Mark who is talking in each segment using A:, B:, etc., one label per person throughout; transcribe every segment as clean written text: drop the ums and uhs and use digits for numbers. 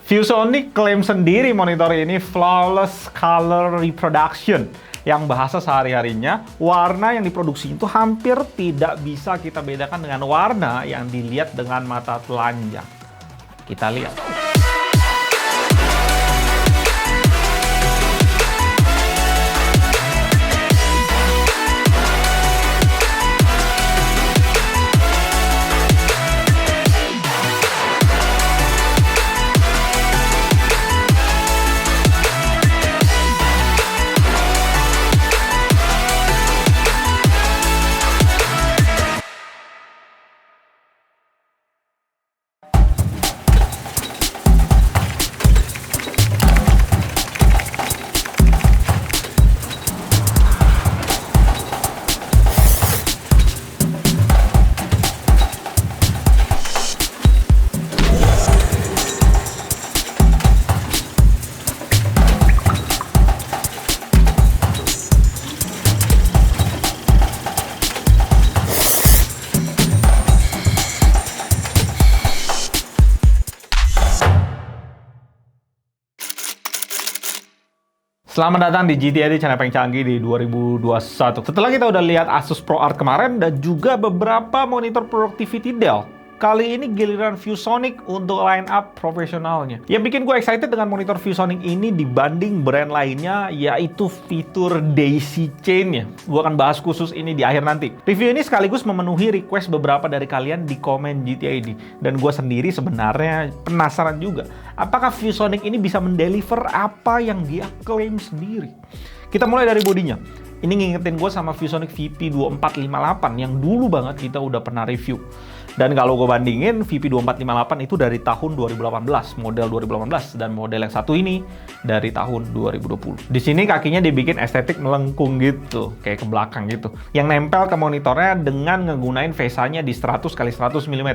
A: ViewSonic klaim sendiri monitor ini flawless color reproduction, yang bahasa sehari-harinya warna yang diproduksi itu hampir tidak bisa kita bedakan dengan warna yang dilihat dengan mata telanjang. Kita lihat. Selamat datang di GTAD, channel paling canggih di 2021. Setelah kita udah lihat Asus ProArt kemarin dan juga beberapa monitor productivity Dell, kali ini giliran ViewSonic untuk line up profesionalnya. Yang bikin gue excited dengan monitor ViewSonic ini dibanding brand lainnya, yaitu fitur daisy chain-nya. Gue akan bahas khusus ini di akhir nanti. Review ini sekaligus memenuhi request beberapa dari kalian di komen GTAD. Dan gue sendiri sebenarnya penasaran juga, apakah ViewSonic ini bisa mendeliver apa yang dia klaim sendiri. Kita mulai dari bodinya. Ini ngingetin gue sama ViewSonic VP2458 yang dulu banget kita udah pernah review. Dan kalau gue bandingin, VP2458 itu dari tahun 2018, model 2018, dan model yang satu ini dari tahun 2020. Di sini kakinya dibikin estetik melengkung gitu, kayak ke belakang gitu, yang nempel ke monitornya dengan ngegunain VESA-nya di 100x100 mm.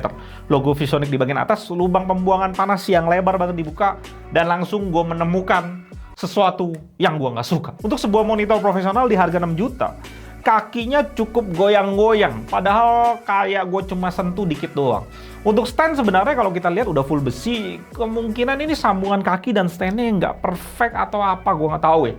A: Logo ViewSonic di bagian atas, lubang pembuangan panas yang lebar banget dibuka, dan langsung gue menemukan sesuatu yang gue nggak suka. Untuk sebuah monitor profesional di harga 6 juta, kakinya cukup goyang-goyang, padahal kayak gue cuma sentuh dikit doang. Untuk stand sebenarnya kalau kita lihat udah full besi, kemungkinan ini sambungan kaki dan standnya nggak perfect atau apa, gue nggak tahu ya.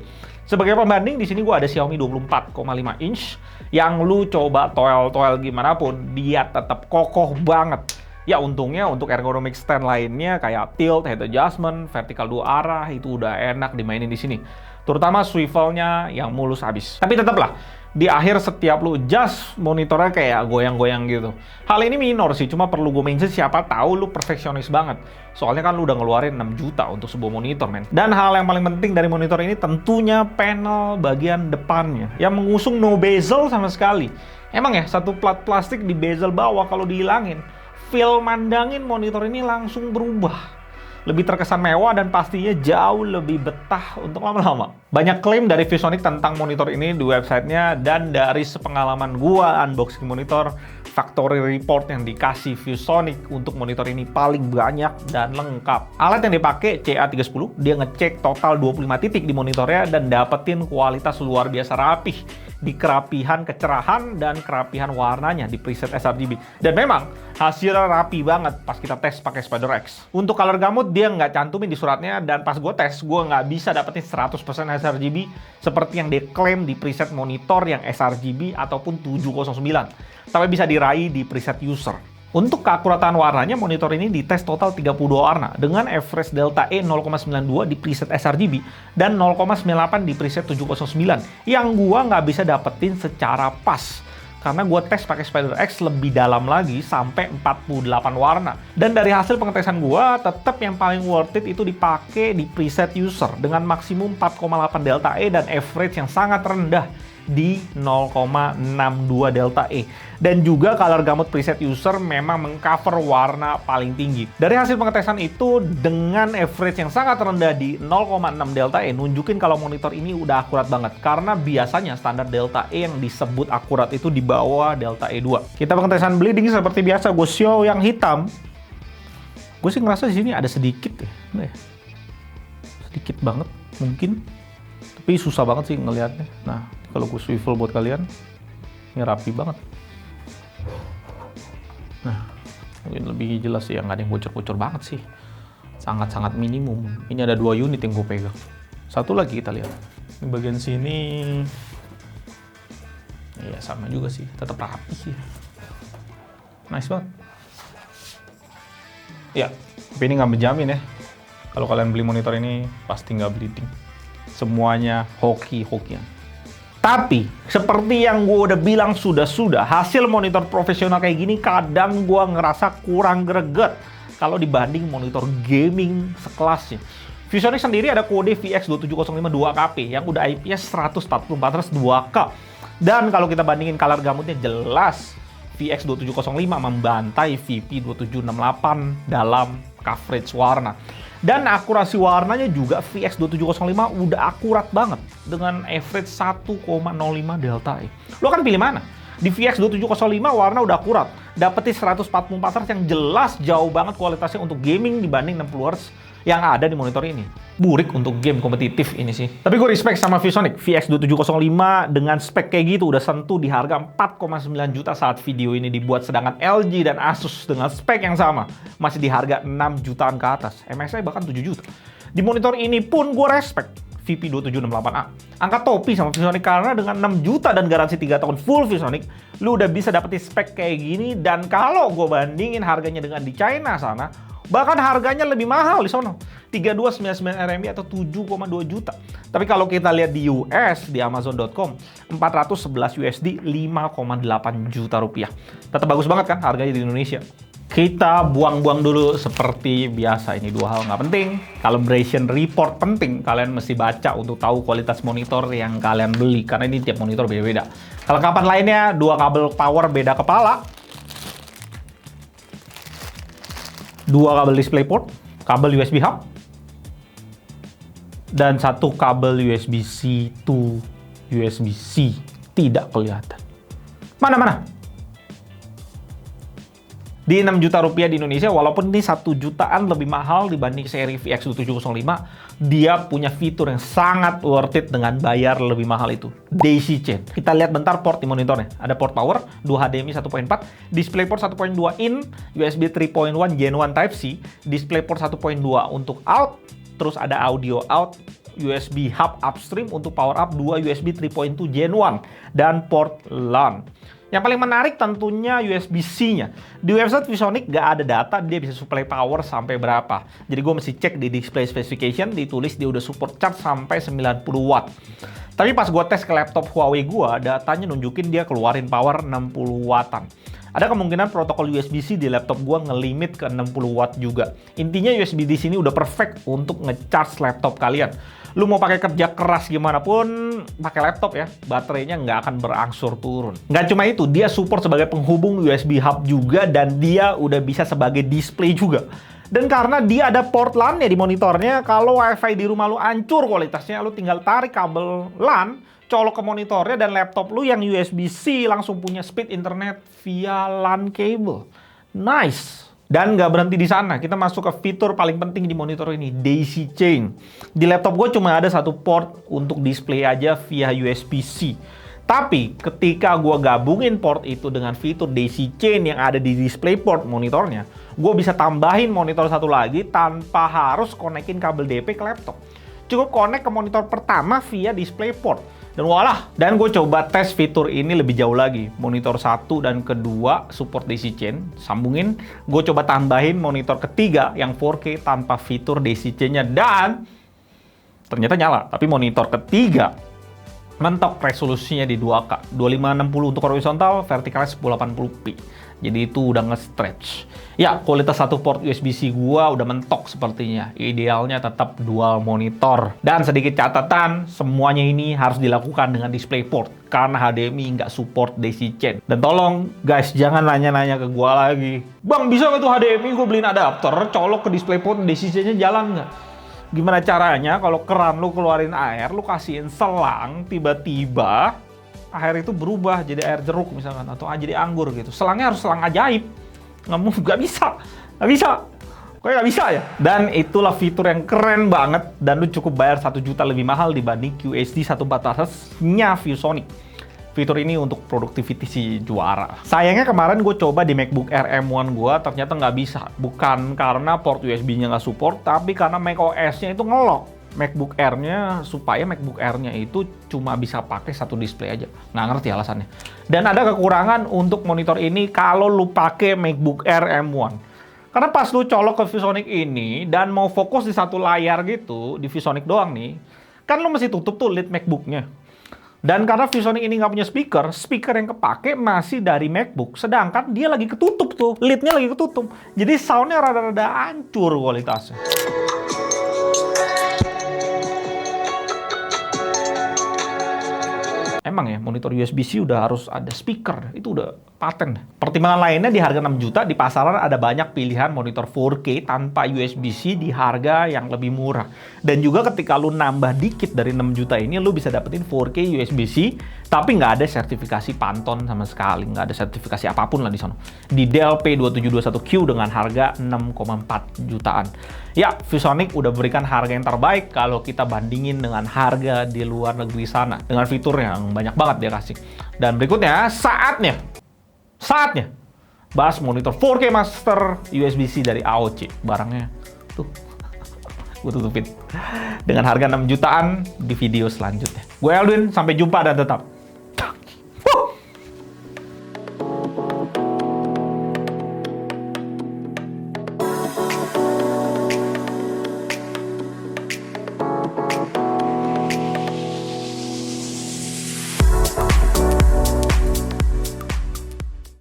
A: Sebagai pembanding, di sini gue ada Xiaomi 24,5 inch, yang lu coba toel-toel gimana pun, dia tetap kokoh banget. Ya untungnya untuk ergonomic stand lainnya kayak tilt, head adjustment, vertikal dua arah itu udah enak dimainin di sini. Terutama swivelnya yang mulus habis. Tapi tetaplah, di akhir setiap lu adjust, monitornya kayak goyang-goyang gitu. Hal ini minor sih, cuma perlu gue mention siapa tahu lu perfeksionis banget. Soalnya kan lu udah ngeluarin 6 juta untuk sebuah monitor, men. Dan hal yang paling penting dari monitor ini tentunya panel bagian depannya, yang mengusung no bezel sama sekali. Emang ya, satu plat plastik di bezel bawah kalau dihilangin, feel mandangin monitor ini langsung berubah. Lebih terkesan mewah dan pastinya jauh lebih betah untuk lama-lama. Banyak klaim dari ViewSonic tentang monitor ini di websitenya, dan dari sepengalaman gua unboxing monitor, factory report yang dikasih ViewSonic untuk monitor ini paling banyak dan lengkap. Alat yang dipakai CA310, dia ngecek total 25 titik di monitornya dan dapetin kualitas luar biasa rapih di kerapihan kecerahan dan kerapihan warnanya di preset sRGB. Dan memang hasilnya rapi banget pas kita tes pakai SpiderX. Untuk color gamut dia nggak cantumin di suratnya, dan pas gue tes gue nggak bisa dapetin 100% sRGB seperti yang diklaim di preset monitor yang sRGB ataupun 709. Tapi bisa diraih di preset user. Untuk keakuratan warnanya, monitor ini dites total 32 warna dengan average delta E 0,92 di preset sRGB dan 0,98 di preset 709 yang gua nggak bisa dapetin secara pas karena gua tes pakai SpiderX lebih dalam lagi sampai 48 warna. Dan dari hasil pengetesan gua, tetap yang paling worth it itu dipakai di preset user dengan maksimum 4,8 delta E dan average yang sangat rendah di 0,62 delta E. Dan juga color gamut preset user memang mengcover warna paling tinggi. Dari hasil pengetesan itu, dengan average yang sangat rendah di 0,6 delta E, nunjukin kalau monitor ini udah akurat banget. Karena biasanya standar delta E yang disebut akurat itu di bawah delta E2. Kita pengetesan bleeding seperti biasa, gue show yang hitam. Gue sih ngerasa di sini ada sedikit ya. Sedikit banget mungkin. Tapi susah banget sih ngelihatnya. Nah, kalau gue swivel buat kalian, ini rapi banget. Nah, mungkin lebih jelas sih, yang nggak ada yang bocor-bocor banget sih. Sangat-sangat minimum. Ini ada 2 unit yang gue pegang. Satu lagi kita lihat. Di bagian sini, ya sama juga sih, tetap rapi sih. Nice banget. Ya, tapi ini nggak menjamin ya. Kalau kalian beli monitor ini, pasti nggak bleeding. Semuanya hoki-hokian. Tapi, seperti yang gue udah bilang sudah-sudah, hasil monitor profesional kayak gini kadang gue ngerasa kurang greget kalau dibanding monitor gaming sekelasnya. ViewSonic sendiri ada kode VX27052 2KP yang udah IPS 144Hz 2K. Dan kalau kita bandingin color gamutnya jelas VX2705 membantai VP2768 dalam coverage warna. Dan akurasi warnanya juga VX2705 udah akurat banget dengan average 1,05 delta E. Lo akan pilih mana? Di VX2705 warna udah akurat, dapetin 144 Hz yang jelas jauh banget kualitasnya untuk gaming dibanding 60 Hz yang ada di monitor ini. Burik untuk game kompetitif ini sih. Tapi gue respect sama ViewSonic. VX2705 dengan spek kayak gitu udah sentuh di harga 4,9 juta saat video ini dibuat. Sedangkan LG dan Asus dengan spek yang sama masih di harga 6 jutaan ke atas. MSI bahkan 7 juta. Di monitor ini pun gue respect VP2768A. Angkat topi sama ViewSonic karena dengan 6 juta dan garansi 3 tahun full ViewSonic, lu udah bisa dapetin spek kayak gini. Dan kalau gue bandingin harganya dengan di China sana, bahkan harganya lebih mahal di sono. 3299 RMB atau 7,2 juta. Tapi kalau kita lihat di US, di Amazon.com, 411 USD 5,8 juta rupiah. Tetap bagus banget kan harganya di Indonesia. Kita buang-buang dulu seperti biasa. Ini 2 hal nggak penting. Calibration report penting. Kalian mesti baca untuk tahu kualitas monitor yang kalian beli. Karena ini tiap monitor beda-beda. Kelengkapan lainnya, 2 kabel power beda kepala. 2 kabel DisplayPort, kabel USB hub, dan 1 kabel USB-C to USB-C tidak kelihatan. Mana? Di 6 juta rupiah di Indonesia, walaupun ini 1 jutaan lebih mahal dibanding seri VX2705, dia punya fitur yang sangat worth it dengan bayar lebih mahal itu. Daisy Chain. Kita lihat bentar port di monitornya. Ada port power, 2 HDMI 1.4, DisplayPort 1.2 in, USB 3.1 Gen 1 Type-C, DisplayPort 1.2 untuk out, terus ada audio out, USB hub upstream untuk power up, 2 USB 3.2 Gen 1, dan port LAN. Yang paling menarik tentunya USB-C-nya. Di website ViewSonic nggak ada data dia bisa supply power sampai berapa. Jadi gue mesti cek di display specification, ditulis dia udah support charge sampai 90 watt. Tapi pas gue tes ke laptop Huawei gue, datanya nunjukin dia keluarin power 60 wattan. Ada kemungkinan protokol USB-C di laptop gue ngelimit ke 60 watt juga. Intinya USB di sini udah perfect untuk ngecharge laptop kalian. Lu mau pakai kerja keras gimana pun, pakai laptop ya, baterainya nggak akan berangsur turun. Nggak cuma itu, dia support sebagai penghubung USB hub juga, dan dia udah bisa sebagai display juga. Dan karena dia ada port LAN-nya di monitornya, kalau WiFi di rumah lu hancur kualitasnya, lu tinggal tarik kabel LAN, colok ke monitornya, dan laptop lu yang USB-C langsung punya speed internet via LAN cable. Nice! Dan nggak berhenti di sana, kita masuk ke fitur paling penting di monitor ini, Daisy Chain. Di laptop gue cuma ada 1 port untuk display aja via USB-C. Tapi ketika gue gabungin port itu dengan fitur Daisy Chain yang ada di DisplayPort monitornya, gue bisa tambahin monitor 1 lagi tanpa harus konekin kabel DP ke laptop. Cukup connect ke monitor pertama via DisplayPort. Dan walah, dan gue coba tes fitur ini lebih jauh lagi. Monitor 1 dan kedua support Daisy Chain, sambungin. Gue coba tambahin monitor ketiga yang 4K tanpa fitur Daisy Chain-nya, dan ternyata nyala. Tapi monitor ketiga mentok resolusinya di 2K, 2560 untuk horizontal, vertikalnya 1080p. Jadi itu udah nge-stretch. Ya, kualitas 1 port USB-C gua udah mentok sepertinya. Idealnya tetap dual monitor. Dan sedikit catatan, semuanya ini harus dilakukan dengan DisplayPort karena HDMI nggak support Daisy Chain. Dan tolong guys, jangan nanya-nanya ke gua lagi, "Bang, bisa nggak tuh HDMI gue beliin adapter, colok ke DisplayPort, Daisy Chain-nya jalan nggak?" Gimana caranya kalau keran lu keluarin air, lu kasihin selang, tiba-tiba air itu berubah jadi air jeruk misalkan, atau jadi anggur gitu. Selangnya harus selang ajaib. Nggak bisa. Kok nggak bisa ya? Dan itulah fitur yang keren banget, dan lu cukup bayar 1 juta lebih mahal dibanding QHD 144Hz-nya ViewSonic. Fitur ini untuk productivity si juara. Sayangnya kemarin gue coba di MacBook Air M1 gue, ternyata nggak bisa. Bukan karena port USB-nya nggak support, tapi karena macOS-nya itu nge-lock MacBook Air-nya, supaya MacBook Air-nya itu cuma bisa pakai satu display aja. Nggak ngerti alasannya. Dan ada kekurangan untuk monitor ini kalau lu pakai MacBook Air M1. Karena pas lu colok ke ViewSonic ini dan mau fokus di satu layar gitu, di ViewSonic doang nih, kan lu mesti tutup tuh lid MacBook-nya. Dan karena ViewSonic ini nggak punya speaker yang kepake masih dari MacBook, sedangkan dia lagi ketutup tuh, lidnya lagi ketutup. Jadi soundnya rada-rada hancur kualitasnya. Emang ya, monitor USB-C udah harus ada speaker, itu udah paten. Pertimbangan lainnya di harga 6 juta, di pasaran ada banyak pilihan monitor 4K tanpa USB-C di harga yang lebih murah. Dan juga ketika lu nambah dikit dari 6 juta ini, lu bisa dapetin 4K USB-C, tapi nggak ada sertifikasi Pantone sama sekali, nggak ada sertifikasi apapun lah di sana. Di Dell P2721Q dengan harga 6,4 jutaan. Ya, ViewSonic udah berikan harga yang terbaik kalau kita bandingin dengan harga di luar negeri sana. Dengan fitur yang banyak banget dia kasih. Dan berikutnya, saatnya bahas monitor 4K Master USB-C dari AOC. Barangnya tuh, gue tutupin. Dengan harga 6 jutaan di video selanjutnya. Gue Elwin, sampai jumpa dan tetap